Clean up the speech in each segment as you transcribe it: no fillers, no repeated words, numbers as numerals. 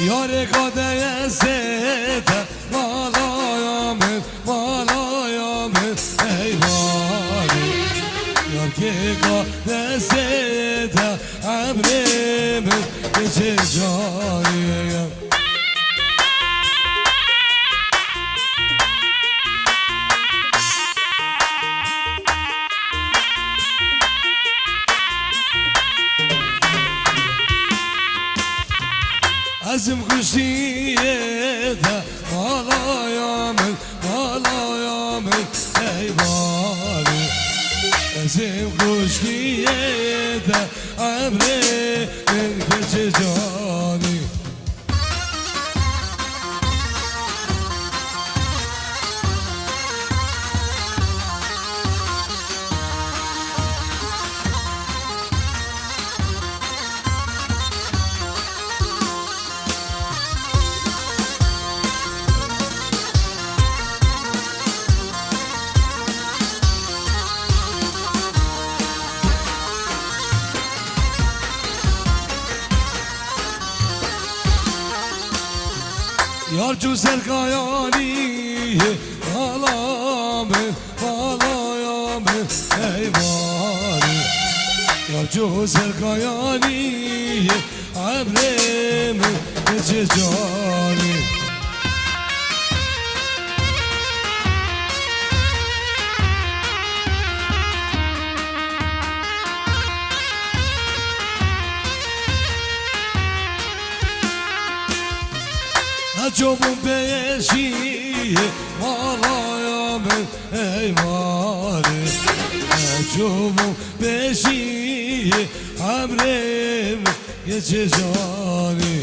یار قاده زده مالایامت ای واری یار که قاده زده عمرمت به چه جایی ازم کشیه ده مالایامت ای باری ازم کشیه ده عمره من کچه جانی یار جو سرکایانی مالایامت ای باری یار جو سرکایانی عمرمت به چه جانی Acabım beşi malayamet ey mali Acabım beşi amrem geçecani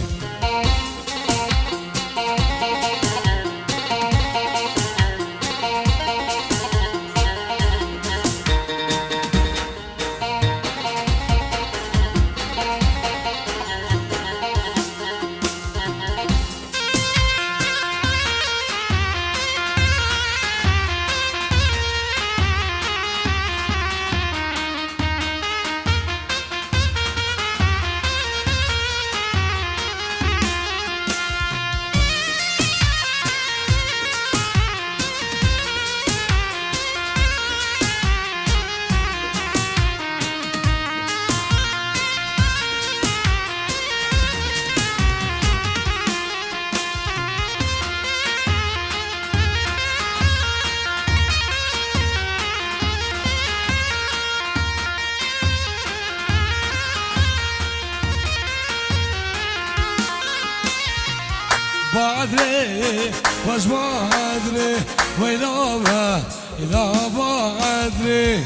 بعدري واش بعدري ويلا إذا بعدري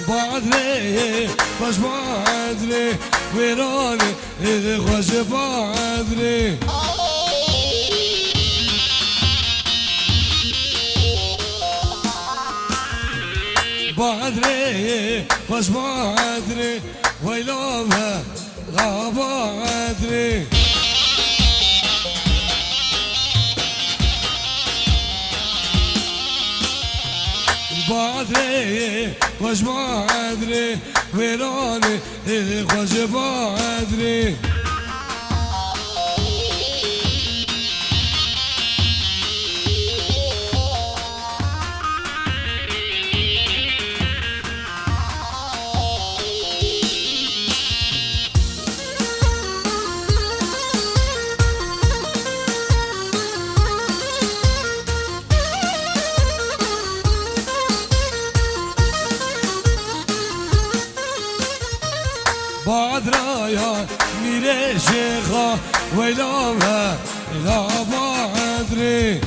بعدري واش بعدري ويراني إذا واش بعدري بعدري واش بعدري ويلومها غاب بعدري بعدري واش بعدري ويراني إذا واش بعدري بعدرايا ميري شيخة ويلومها إلى بعدري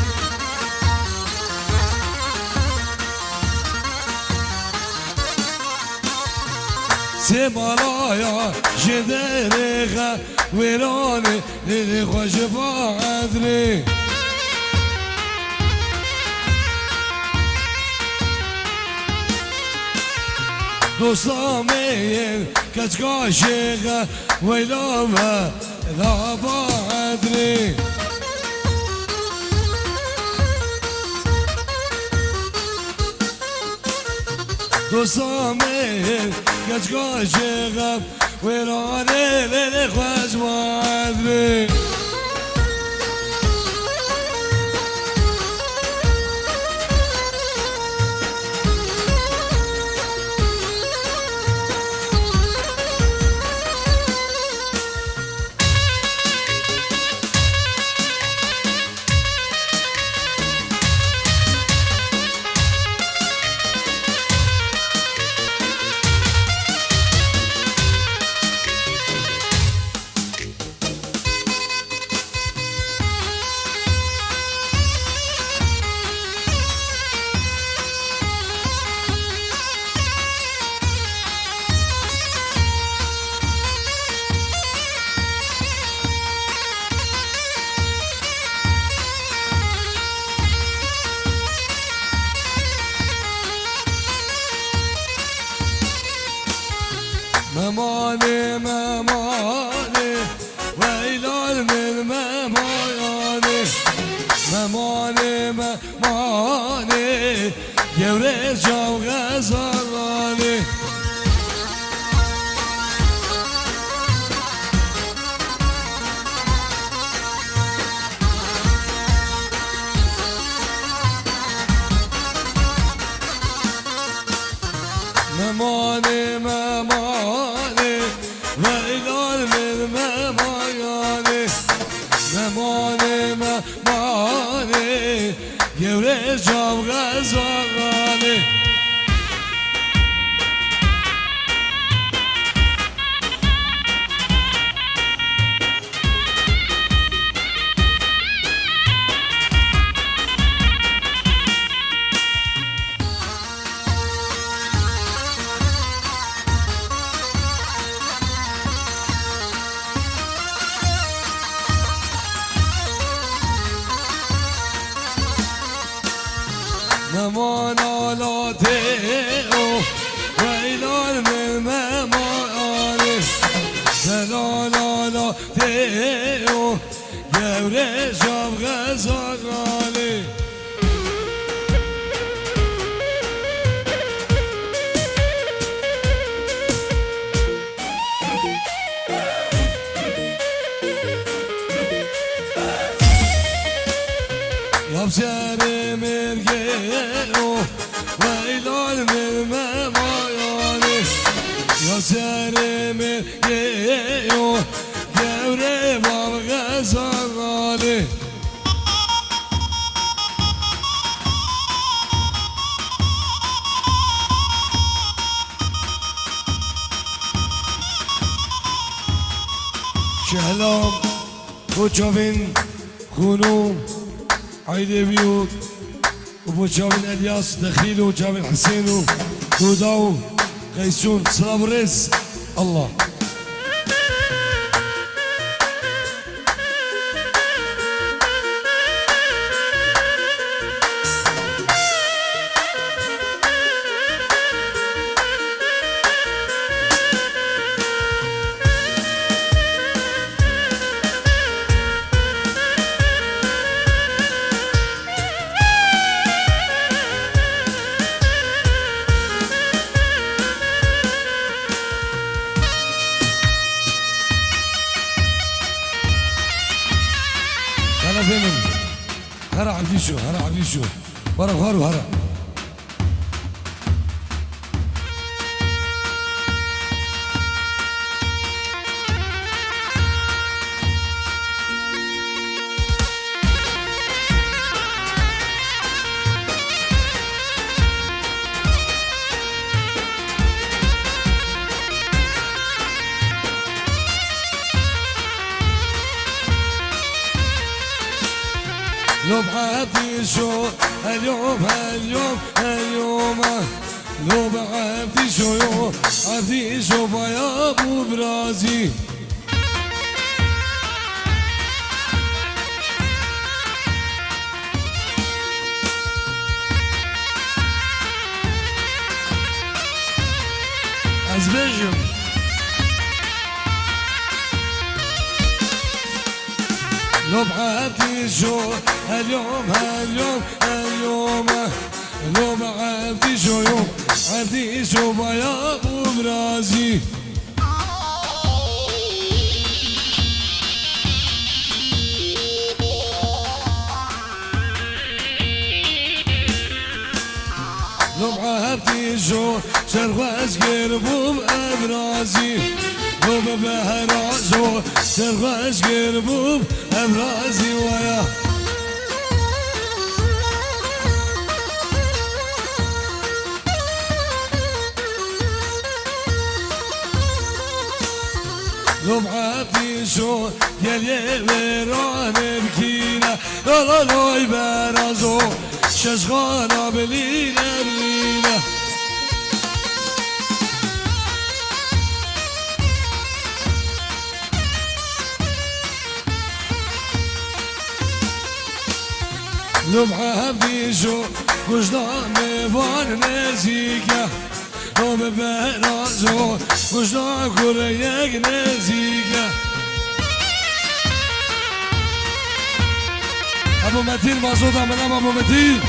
سمالايا جدريخة ويراني إلي خوش بعدري دوستامين كاش عاشقة ويلومها إلى بعدري دوستامه کج عاشقم ویرانه دل خوش مادری ممانه ممانه ویلال من ممانه ممانه ممانه گوره جاو غزالانه ممانه ممانه ویلال من ممانه ممانه ممانه گوره جاو غزالانه ممانالاته او ویلال من ممانه ممانالاته او گوره جاو غزالانه یابسر مرگه او ویلال من ممانه یابسر مرگه او گوره باب غزالانه شهلام کوچاوین خونوم عيدي بيوت وابو جابر الياس دخيل وجابر حسين ودوداو قيسون سلام الرز الله هلا فينم هلا عبديشو هلا عبديشو برا غارو هلا لو بعبدي شو اليوم اليوم اليوم لو بعبدي شو يوم عبدي شو يا ابو برازي ازبجم لو بعبدي شو اليوم اليوم اليوم لو ما عبدي شو يوم عبدي شو بيا برازي لو عبدي شو شرواز قربوب أبرازي لو ببهرازو شرواز قربوب أبرازي ويا لو عبدي شو يلي ويران بكينا لا لا يبرازو ششغانا بلينا بلينا لو عبدي شو وجدان مفان نزيكا لو ببرازو وجدان كوريك نزيكا ابو متين مازوط عملام ابو متين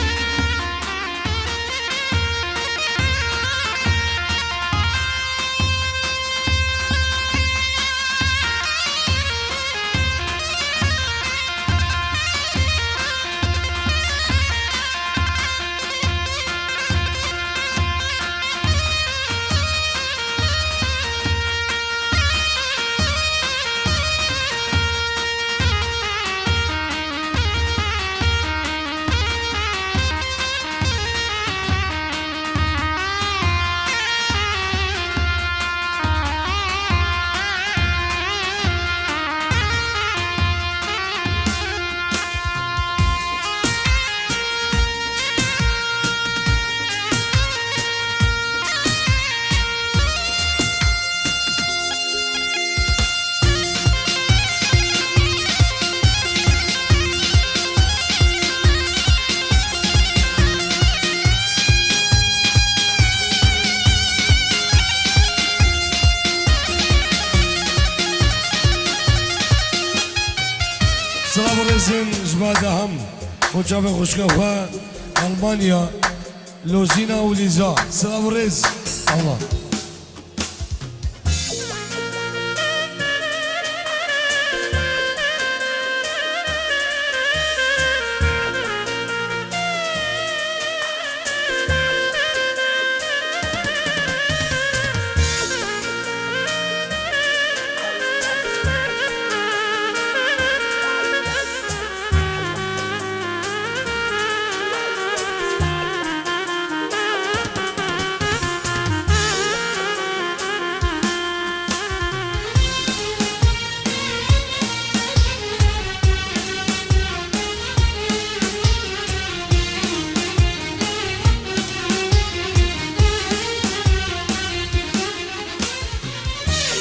سلام رزن جباده هم خوشاب خوشگاه ألمانيا لوزينا وليزا سلام رز الله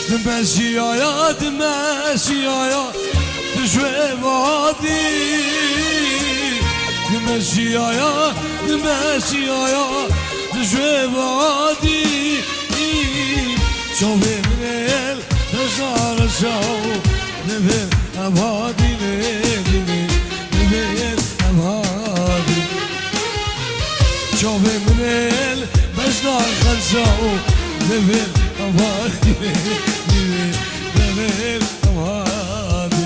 دمشيايا دمشيايا تجوي وادي دمشيايا دمشيايا تجوي وادي شوفي من ال تجار شو نبيل أبادي نبيل أبادي شوفي من ال بجدار خلصو نبيل أبادي نبيل أبادي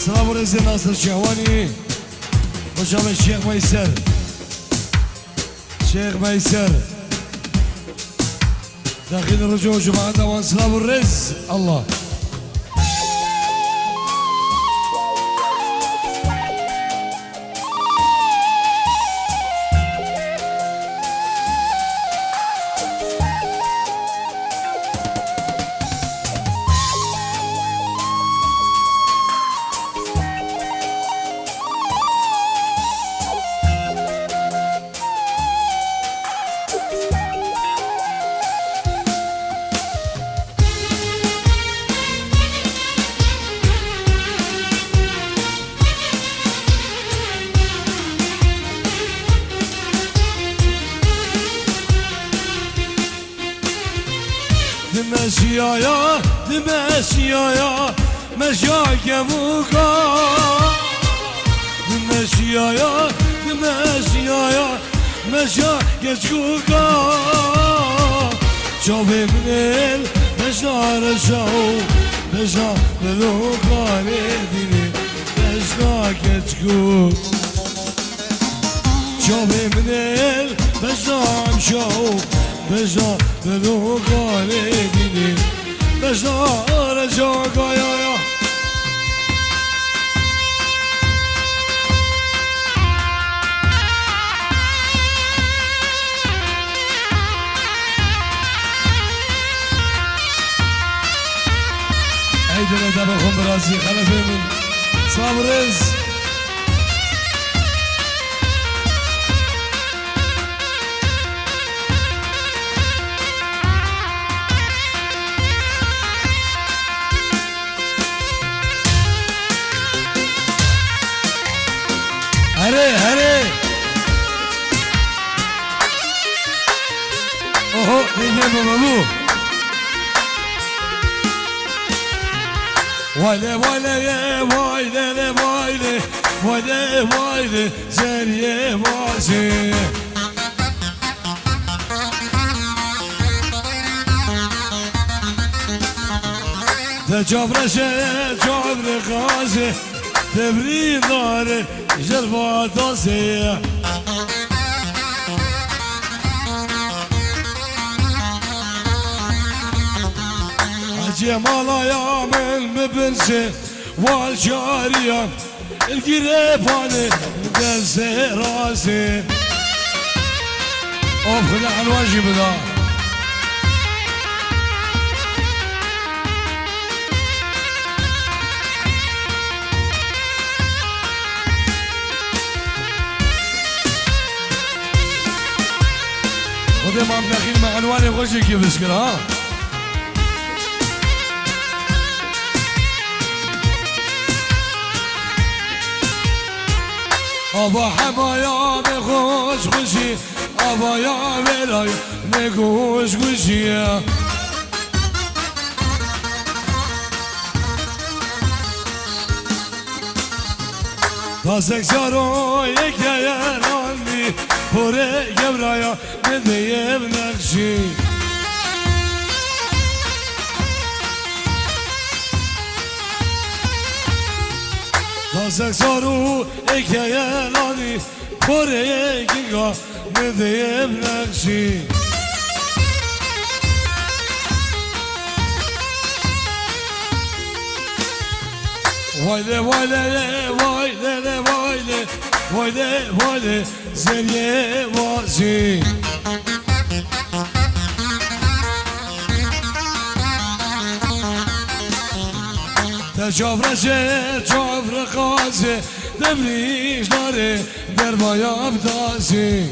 سلام رزق ناصر الشهواني وجاب الشيخ ميسر شيخ ميسر داخل الرجوع جماعة دوان سلام الرزق الله سیایا دم سیایا مشاک بوکا دم سیایا دم سیایا مشاک چوکا شوفي من المشنار شو مشنار بلوكا ليديني مشناك تكون شوفي من المشنار شو مشنار بلوكا ليديني مشنار شوكا يا عيدنا دبخم براسي خلفي من صابرز هري هري اوهو نيجي بابو ويلي ويلي ويلي ويلي ويلي ويلي زرية واسي تجبر شيء جبر غازي تبري ناري جربا داسي جمالا يعمل مبنسي والجارية القريباني دنسي راسي اوف على الواجب ذا خذي ما مدخل مع عنواني وغشي كيف اسكر ها آبا حمایا بخوش خوشی آبا یا ولای نگوش خوشی تا سکسارو یک دیراندی پوره گبرایا ندیم نقشی سکسارو اکیه لانی پره گیگا ندیم نقشی وایده وایده وایده وایده وایده وایده زریه وازی تجاور شهر جاور قازی دبریش داره در بایاب دازی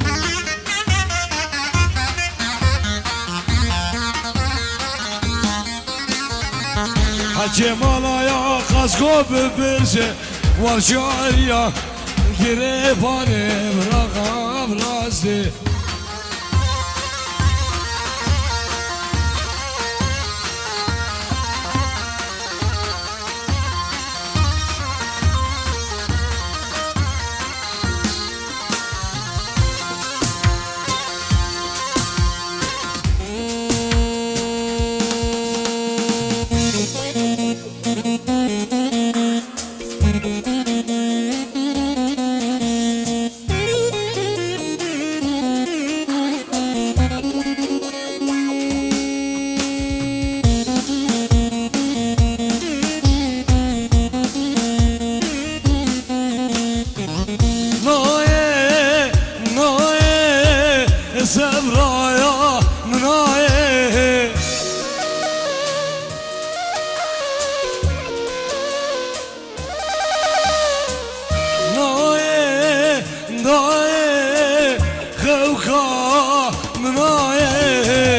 حجی مالایا خسکو ببرشه والشاریا گره پانه براقاب راسته سبرايا منايه نايه نايه خوكا منايه